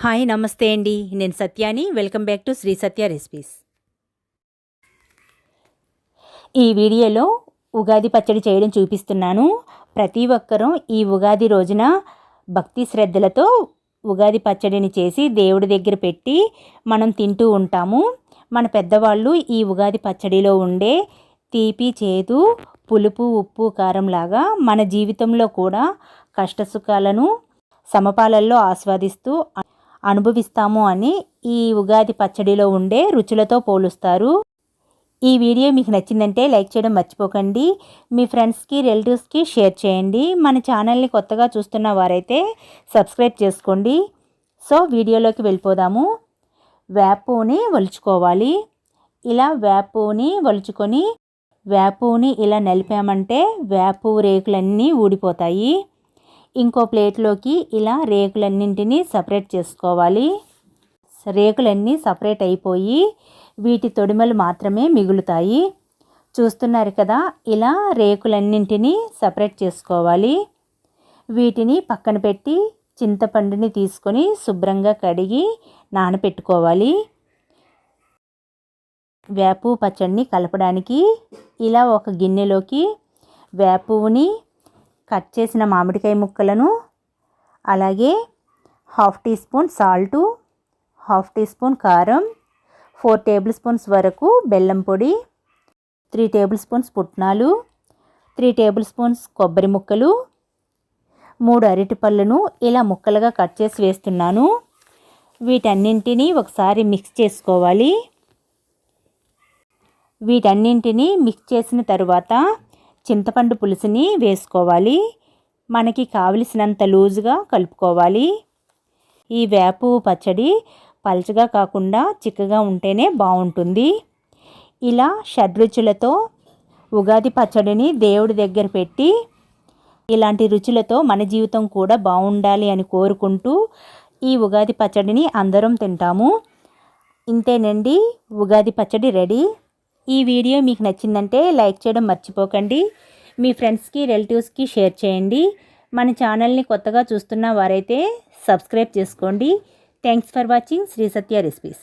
Hi నమస్తే అండి. నేను సత్యాని. Welcome back to Shri Satya recipes. ఈ వీడియోలో ఉగాది పచ్చడి చేయడం చూపిస్తున్నాను. ప్రతి ఒక్కరూ ఈ ఉగాది రోజున భక్తి శ్రద్ధలతో ఉగాది పచ్చడిని చేసి దేవుడి దగ్గర పెట్టి మనం తింటూ ఉంటాము. మన పెద్దవాళ్ళు ఈ ఉగాది పచ్చడిలో ఉండే తీపి, చేదు, పులుపు, ఉప్పు, కారం లాగా మన జీవితంలో కూడా కష్టసుఖాలను సమపాలల్లో ఆస్వాదిస్తూ అనుభవిస్తాము అని ఈ ఉగాది పచ్చడిలో ఉండే రుచులతో పోలుస్తారు. ఈ వీడియో మీకు నచ్చిందంటే లైక్ చేయడం మర్చిపోకండి. మీ ఫ్రెండ్స్కి, రిలేటివ్స్కి షేర్ చేయండి. మన ఛానల్ని కొత్తగా చూస్తున్న వారైతే సబ్స్క్రైబ్ చేసుకోండి. సో వీడియోలోకి వెళ్ళిపోదాము. వేపుని ఒలుచుకోవాలి. ఇలా వేపుని ఒలుచుకొని వేపుని ఇలా నలిపామంటే వేపు రేకులన్నీ ఊడిపోతాయి. ఇంకో ప్లేట్లోకి ఇలా రేకులన్నింటినీ సపరేట్ చేసుకోవాలి. రేకులన్నీ సపరేట్ అయిపోయి వీటి తొడిమలు మాత్రమే మిగులుతాయి. చూస్తున్నారు కదా, ఇలా రేకులన్నింటినీ సపరేట్ చేసుకోవాలి. వీటిని పక్కన పెట్టి చింతపండుని తీసుకొని శుభ్రంగా కడిగి నానబెట్టుకోవాలి. వేపు పచ్చడిని కలపడానికి ఇలా ఒక గిన్నెలోకి వేపుని, కట్ చేసిన మామిడికాయ ముక్కలను, అలాగే 1/2 teaspoon salt, 1/2 teaspoon కారం, 4 టేబుల్ స్పూన్స్ వరకు బెల్లం పొడి, 3 టేబుల్ స్పూన్స్ పుట్నాలు, 3 టేబుల్ స్పూన్స్ కొబ్బరి ముక్కలు, 3 అరటిపళ్ళను ఇలా ముక్కలుగా కట్ చేసి వేస్తున్నాను. వీటన్నింటినీ ఒకసారి మిక్స్ చేసుకోవాలి. వీటన్నింటినీ మిక్స్ చేసిన తర్వాత చింతపండు పులుసుని వేసుకోవాలి. మనకి కావలసినంత లూజుగా కలుపుకోవాలి. ఈ వేపు పచ్చడి పల్చగా కాకుండా చిక్కగా ఉంటేనే బాగుంటుంది. ఇలా షడ్రుచులతో ఉగాది పచ్చడిని దేవుడి దగ్గర పెట్టి ఇలాంటి రుచులతో మన జీవితం కూడా బాగుండాలి అని కోరుకుంటూ ఈ ఉగాది పచ్చడిని అందరం తింటాము. ఇంతేనండి, ఉగాది పచ్చడి రెడీ. ఈ వీడియో మీకు నచ్చిందంటే లైక్ చేయడం మర్చిపోకండి. మీ ఫ్రెండ్స్కి, రిలేటివ్స్కి షేర్ చేయండి. మన ఛానల్ని కొత్తగా చూస్తున్న వారైతే సబ్స్క్రైబ్ చేసుకోండి. Thanks for watching Sri Satya recipes.